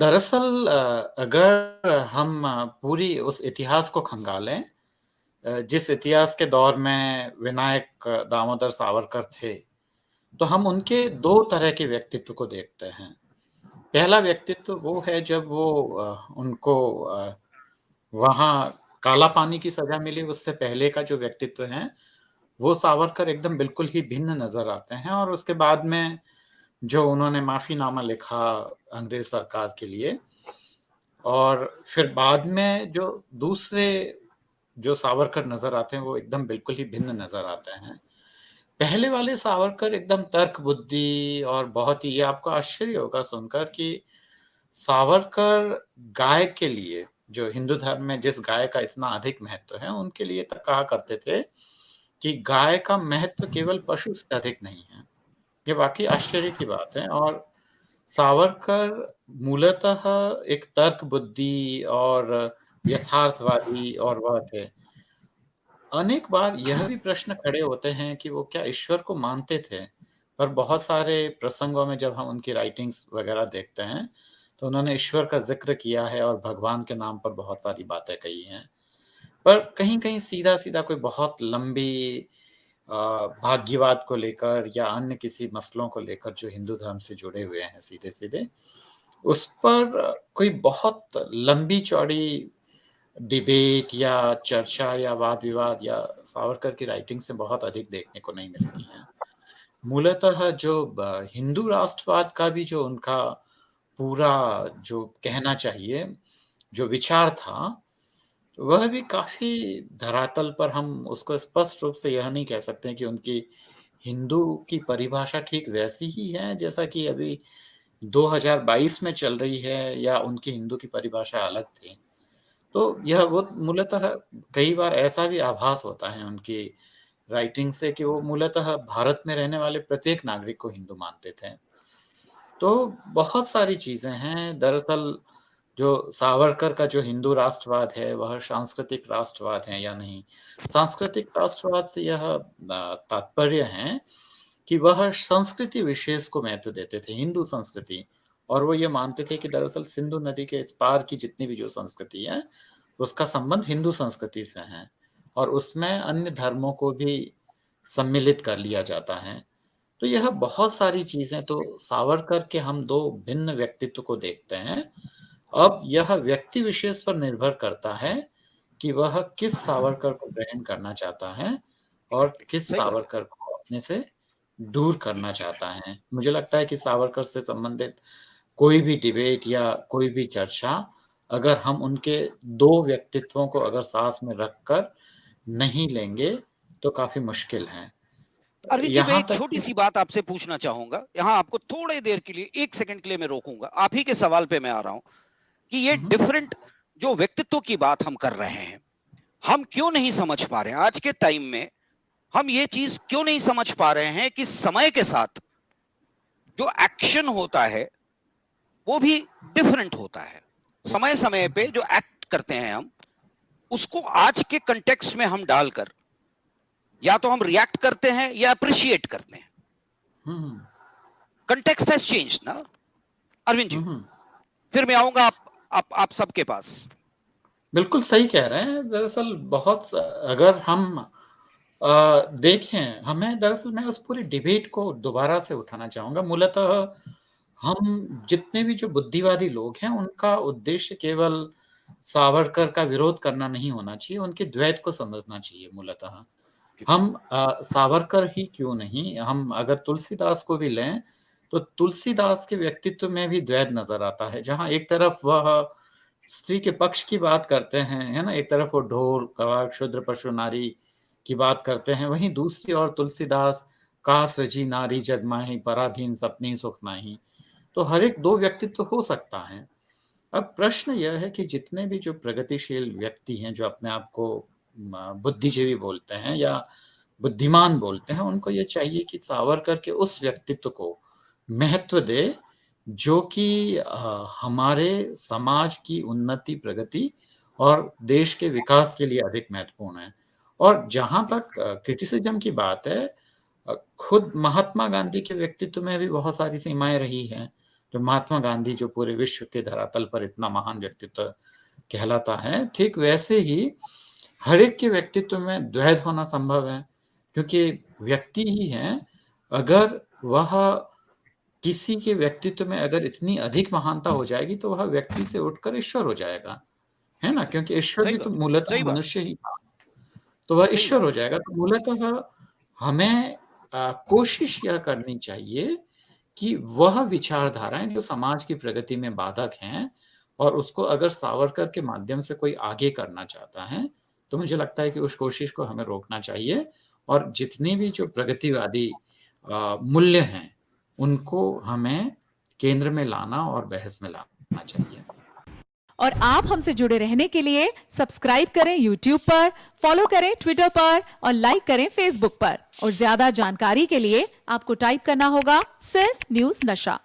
दरअसल अगर हम पूरी उस इतिहास को खंगालें, जिस इतिहास के दौर में विनायक दामोदर सावरकर थे, तो हम उनके 2 तरह के व्यक्तित्व को देखते हैं। पहला व्यक्तित्व वो है जब वो उनको वहाँ काला पानी की सज़ा मिली, उससे पहले का जो व्यक्तित्व है, वो सावरकर एकदम बिल्कुल ही भिन्न नज़र आते हैं और उसके बाद में जो उन्होंने माफ़ीनामा लिखा अंग्रेज़ सरकार के लिए और फिर बाद में जो दूसरे जो सावरकर नज़र आते हैं, वो एकदम बिल्कुल ही भिन्न नज़र आते हैं। पहले वाले सावरकर एकदम तर्क बुद्धि और बहुत ही ये आपको आश्चर्य होगा सुनकर कि सावरकर गाय के लिए, जो हिंदू धर्म में जिस गाय का इतना अधिक महत्व है, उनके लिए तक कहा करते थे कि गाय का महत्व केवल पशु से अधिक नहीं है। ये वाक़ई आश्चर्य की बात है और सावरकर मूलतः एक तर्क बुद्धि और यथार्थवादी और वह थे। अनेक बार यह भी प्रश्न खड़े होते हैं कि वो क्या ईश्वर को मानते थे? पर बहुत सारे प्रसंगों में जब हम उनकी राइटिंग्स वग़ैरह देखते हैं, तो उन्होंने ईश्वर का ज़िक्र किया है और भगवान के नाम पर बहुत सारी बातें कही हैं। पर कहीं-कहीं सीधा-सीधा कोई बहुत लंबी अ, भाग्यवाद को लेकर या अन्य किसी मसलों को लेकर जो हिंदू धर्म से जुड़े हुए हैं सीधे-सीधे, उस पर कोई बहुत लंबी-चौड़ी डिबेट या चर्चा या वाद-विवाद या सावरकर की राइटिंग से बहुत अधिक देखने को नहीं मिलती हैं। मूलतः जो हिंदू राष्ट्रवाद का भी जो उनका पूरा जो कहना चाहिए, जो विचार था, वह भी काफ़ी धरातल पर हम उसको स्पष्ट रूप से यह नहीं कह सकते हैं कि उनकी हिंदू की परिभाषा ठीक वैसी ही है, जैसा कि अभी 2022 में चल रही है या उनकी हिंदू की परिभाषा अलग थी। तो यह वो मूलतः कई बार ऐसा भी आभास होता है उनकी राइटिंग से कि वो मूलतः भारत में रहने वाले प्रत्येक नागरिक को हिंदू मानते थे। तो बहुत सारी चीज़ें हैं, दरअसल जो सावरकर का जो हिंदू राष्ट्रवाद है, वह सांस्कृतिक राष्ट्रवाद है या नहीं? सांस्कृतिक राष्ट्रवाद से यह तात्पर्य है कि वह संस्कृति विशेष को महत्व देते थे, हिंदू संस्कृति और वो ये मानते थे कि दरअसल सिंधु नदी के इस पार की जितनी भी जो संस्कृति है, उसका संबंध हिंदू संस्कृति से है और उसमें अन्य धर्मों को भी सम्मिलित कर लिया जाता है। तो यह बहुत सारी चीज़ें तो सावरकर के हम 2 भिन्न व्यक्तित्व को देखते हैं। अब यह व्यक्ति विशेष पर निर्भर करता है कि वह किस सावरकर को ग्रहण करना चाहता है और किस सही बात सावरकर को अपने से दूर करना चाहता है। मुझे लगता है कि सावरकर से संबंधित कोई भी डिबेट या कोई भी चर्चा अगर हम उनके 2 व्यक्तित्वों को अगर साथ में रखकर नहीं लेंगे, तो काफ़ी मुश्किल है। अरविंद जी, मैं यहाँ एक तक छोटी कि सी बात आपसे पूछना चाहूंगा। यहाँ आपको थोड़ी देर के लिए, 1 सेकंड के लिए मैं रोकूंगा। आप ही के सवाल पे मैं आ रहा हूं कि ये हुँ, हुँ। डिफरेंट जो व्यक्तित्व की बात हम कर रहे हैं, हम क्यों नहीं समझ पा रहे हैं आज के टाइम में? हम ये चीज क्यों नहीं समझ पा रहे हैं कि समय के साथ जो एक्शन होता है वो भी डिफरेंट होता है। समय समय हुँ, पे जो एक्ट करते हैं हम, उसको आज के कंटेक्स्ट में हम डालकर या तो हम रिएक्ट करते हैं या अप्रिशिएट करते हैं। हुँ, हुँ, कंटेक्स्ट हैज चेंज ना, अरविंद जी। हुँ, हुँ। फिर मैं आऊंगा आप सबके पास। बिल्कुल सही कह रहे हैं। दरअसल बहुत स अगर हम देखें, हमें दरअसल मैं उस पूरी डिबेट को दोबारा से उठाना चाहूँगा। मूलतः हम जितने भी जो बुद्धिवादी लोग हैं, उनका उद्देश्य केवल सावरकर का विरोध करना नहीं होना चाहिए, उनके द्वैत को समझना चाहिए मूलतः। हम सावरकर ही क्यों नहीं, हम अगर तुलसीदास को भी लें, तो तुलसीदास के व्यक्तित्व में भी द्वैत नज़र आता है, जहाँ एक तरफ वह स्त्री के पक्ष की बात करते हैं, है ना? एक तरफ वो ढोर, कवार, क्षुद्र, पशु, नारी की बात करते हैं, वहीं दूसरी ओर तुलसीदास "कहा सृजी नारी जग माहि, पराधीन सपनी सुख नाहि।" तो हर एक 2 व्यक्तित्व हो सकता है। अब प्रश्न यह है कि जितने भी जो प्रगतिशील व्यक्ति हैं, जो अपने आप को बुद्धिजीवी बोलते हैं या बुद्धिमान बोलते हैं, उनको ये चाहिए कि सावरकर के उस व्यक्तित्व को महत्व दें, जो कि हमारे समाज की उन्नति, प्रगति और देश के विकास के लिए अधिक महत्वपूर्ण है। और जहाँ तक क्रिटिसिज़्म की बात है खुद महात्मा गांधी के व्यक्तित्व में भी बहुत सारी सीमाएँ रही हैं। जो महात्मा गांधी जो पूरे विश्व के धरातल पर इतना महान व्यक्तित्व कहलाता है, ठीक वैसे ही हर एक के व्यक्तित्व में द्वैध होना संभव है, क्योंकि व्यक्ति ही है, अगर वह किसी के व्यक्तित्व में अगर इतनी अधिक महानता हो जाएगी, तो वह व्यक्ति से उठकर ईश्वर हो जाएगा, है ना? क्योंकि ईश्वर सही भी तो बात, मूलतः सही बात, मनुष्य ही था, तो वह सही ईश्वर बात। हो जाएगा। तो मूलतः हमें कोशिश यह करनी चाहिए कि वह विचारधाराएँ जो समाज की प्रगति में बाधक हैं और उसको अगर सावरकर के माध्यम से कोई आगे करना चाहता है, तो मुझे लगता है कि उस कोशिश को हमें रोकना चाहिए और जितने भी जो प्रगतिवादी मूल्य हैं, उनको हमें केंद्र में लाना और बहस में लाना चाहिए। और आप हमसे जुड़े रहने के लिए सब्सक्राइब करें YouTube पर, फॉलो करें Twitter पर और लाइक करें Facebook पर। और ज्यादा जानकारी के लिए आपको टाइप करना होगा सिर्फ न्यूज नशा।